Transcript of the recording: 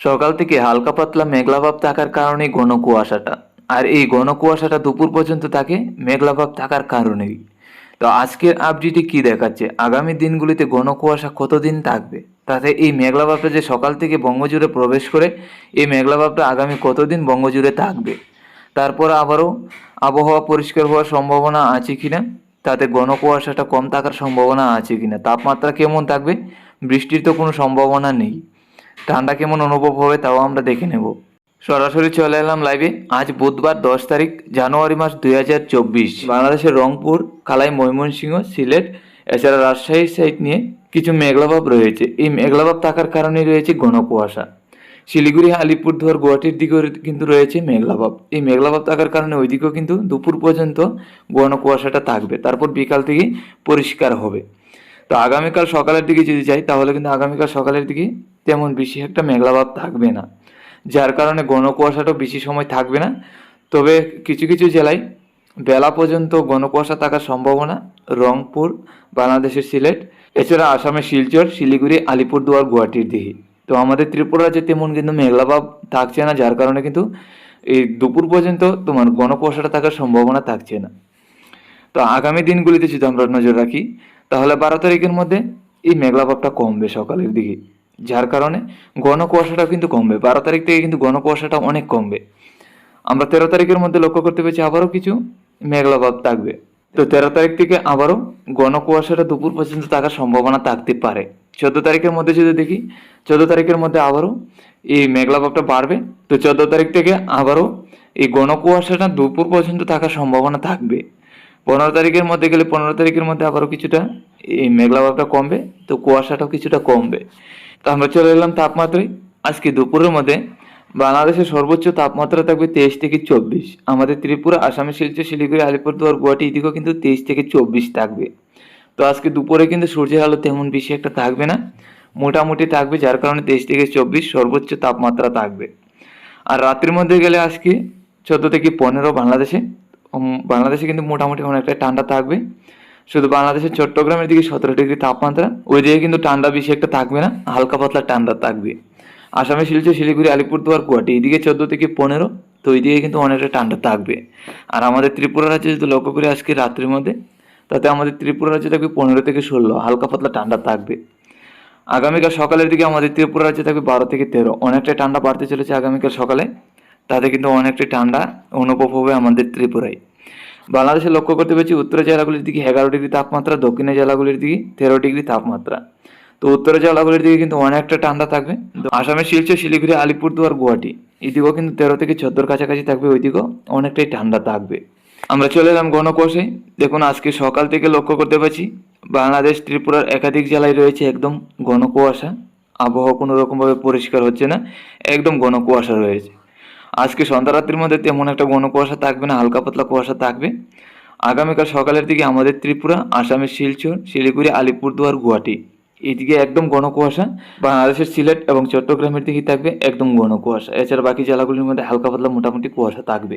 সকাল থেকে হালকা পাতলা মেঘলা ভাব থাকার কারণেই ঘন কুয়াশাটা। আর এই ঘন কুয়াশাটা দুপুর পর্যন্ত থাকে মেঘলা ভাব থাকার কারণেই। তো আজকের আপডেটে কি দেখাচ্ছে আগামী দিনগুলিতে ঘন কুয়াশা কতদিন থাকবে, তাতে এই মেঘলা ভাবটা যে সকাল থেকে বঙ্গজুড়ে প্রবেশ করে এই মেঘলা ভাবটা আগামী কতদিন বঙ্গজুড়ে থাকবে, তারপর আবারও আবহাওয়া পরিষ্কার হওয়ার সম্ভাবনা আছে কিনা, তাতে ঘন কুয়াশাটা কম থাকার সম্ভাবনা আছে কিনা, তাপমাত্রা কেমন থাকবে, বৃষ্টির তো কোনো সম্ভাবনা নেই, ঠান্ডা কেমন অনুভব হবে তাও আমরা দেখে নেব। সরাসরি চলে এলাম লাইভে। আজ বুধবার 10 তারিখ জানুয়ারি মাস 2024। বাংলাদেশের রংপুর, কালাই, ময়মনসিংহ, সিলেট এছাড়া রাজশাহী সাইড নিয়ে কিছু মেঘলাভাব রয়েছে। এই মেঘলাভাব থাকার কারণে রয়েছে ঘন কুয়াশা। শিলিগুড়ি, আলিপুরদুয়ার, গুয়াহাটির দিকেও কিন্তু রয়েছে মেঘলাভাব। এই মেঘলাভাব থাকার কারণে ওইদিকেও কিন্তু দুপুর পর্যন্ত ঘন কুয়াশাটা থাকবে, তারপর বিকাল থেকে পরিষ্কার হবে। তো আগামীকাল সকালের দিকে যদি যাই তাহলে কিন্তু আগামীকাল সকালের দিকে তেমন বেশি একটা মেঘলাভাব থাকবে না, যার কারণে ঘন কুয়াশাটাও বেশি সময় থাকবে না। তবে কিছু কিছু জেলায় বেলা পর্যন্ত ঘন কুয়াশা থাকার সম্ভাবনা। রংপুর, বাংলাদেশের সিলেট এছাড়া আসামের শিলচর, শিলিগুড়ি, আলিপুরদুয়ার, গুয়াহাটির দিকে। তো আমাদের ত্রিপুরা রাজ্যে তেমন কিন্তু মেঘলাভাব থাকছে না, যার কারণে কিন্তু এই দুপুর পর্যন্ত তোমার ঘন কুয়াশাটা থাকার সম্ভাবনা থাকছে না। তো আগামী দিনগুলিতে যদি আমরা নজর রাখি তাহলে 12 তারিখের মধ্যে এই মেঘলাভাবটা কমবে সকালের দিকে, যার কারণে ঘন কুয়াশাটাও কিন্তু কমবে। 12 তারিখ থেকে কিন্তু ঘন কুয়াশাটা অনেক কমবে। আমরা 13 তারিখের মধ্যে লক্ষ্য করতে পেরেছি আবারও কিছু মেঘলাভাব থাকবে। তো 13 তারিখ থেকে আবারও ঘন কুয়াশাটা দুপুর পর্যন্ত থাকার সম্ভাবনা থাকতে পারে। 14 তারিখের মধ্যে যদি দেখি 14 তারিখের মধ্যে আবারও এই মেঘলাভাবটা বাড়বে। তো 14 তারিখ থেকে আবারও এই ঘন কুয়াশাটা দুপুর পর্যন্ত থাকার সম্ভাবনা থাকবে। 15 তারিখের মধ্যে গেলে 15 তারিখের মধ্যে আবারও কিছুটা এই মেঘলাভাবটা কমবে, তো কুয়াশাটাও কিছুটা কমবে। তো আমরা চলে এলাম তাপমাত্রায়। আজকে দুপুরের মধ্যে বাংলাদেশের সর্বোচ্চ তাপমাত্রা থাকবে 23 থেকে 24। আমাদের ত্রিপুরা, আসামের শিলচর, শিলিগুড়ি, আলিপুরদুয়ার, গুয়াহাটি এদিকেও কিন্তু 23 থেকে 24 থাকবে। তো আজকে দুপুরে কিন্তু সূর্যের আলো তেমন বেশি একটা থাকবে না, মোটামুটি থাকবে, যার কারণে 23 থেকে 24 সর্বোচ্চ তাপমাত্রা থাকবে। আর রাত্রির মধ্যে গেলে আজকে 14 থেকে 15 বাংলাদেশে। বাংলাদেশে কিন্তু মোটামুটি অনেকটা ঠান্ডা থাকবে। শুধু বাংলাদেশের চট্টগ্রামের দিকে 17 ডিগ্রি তাপমাত্রা, ওই দিকে কিন্তু ঠান্ডা বেশি একটা থাকবে না, হালকা পাতলা ঠান্ডা থাকবে। আসামে শিলচর, শিলিগুড়ি, আলিপুরদুয়ার, গুয়াহাটি এদিকে 14 থেকে 15, তো ওই দিকে কিন্তু অনেকটা ঠান্ডা থাকবে। আর আমাদের ত্রিপুরা রাজ্যে যদি লক্ষ্য করি আজকে রাত্রির মধ্যে, তাতে আমাদের ত্রিপুরা রাজ্যে থাকবে 15 থেকে 16, হালকা পাতলা ঠান্ডা থাকবে। আগামীকাল সকালের দিকে আমাদের ত্রিপুরা রাজ্যে থাকবে 12 থেকে 13, অনেকটাই ঠান্ডা বাড়তে চলেছে আগামীকাল সকালে, তাতে কিন্তু অনেকটাই ঠান্ডা অনুভব হবে আমাদের ত্রিপুরায়। বাংলাদেশে লক্ষ্য করতে পেরেছি উত্তরের জেলাগুলির দিকে 11 ডিগ্রি তাপমাত্রা, দক্ষিণের জেলাগুলির দিকে 13 ডিগ্রি তাপমাত্রা। তো উত্তরের জেলাগুলির দিকে কিন্তু অনেকটা ঠান্ডা থাকবে। আসামের শিলচর, শিলিগুড়ি, আলিপুরদুয়ার, গুয়াহাটি এদিকেও কিন্তু 13 থেকে 14 কাছাকাছি থাকবে, ওইদিকেও অনেকটাই ঠান্ডা থাকবে। আমরা চলে এলাম ঘন কুয়াশায়। দেখুন আজকে সকাল থেকে লক্ষ্য করতে পারছি বাংলাদেশ ত্রিপুরার একাধিক জেলায় রয়েছে একদম ঘন কুয়াশা। আবহাওয়া কোনো রকমভাবে পরিষ্কার হচ্ছে না, একদম ঘন কুয়াশা রয়েছে। আজকে সন্ধ্যা রাত্রির মধ্যে তেমন একটা ঘন কুয়াশা থাকবে না, হালকা পাতলা কুয়াশা থাকবে। আগামীকাল সকালের দিকে আমাদের ত্রিপুরা, আসামের শিলচর, শিলিগুড়ি, আলিপুরদুয়ার, গুয়াহাটি এদিকে একদম ঘন কুয়াশা। বাংলাদেশের সিলেট এবং চট্টগ্রামের দিকে থাকবে একদম ঘন কুয়াশা। এছাড়া বাকি জেলাগুলির মধ্যে হালকা পাতলা মোটামুটি কুয়াশা থাকবে।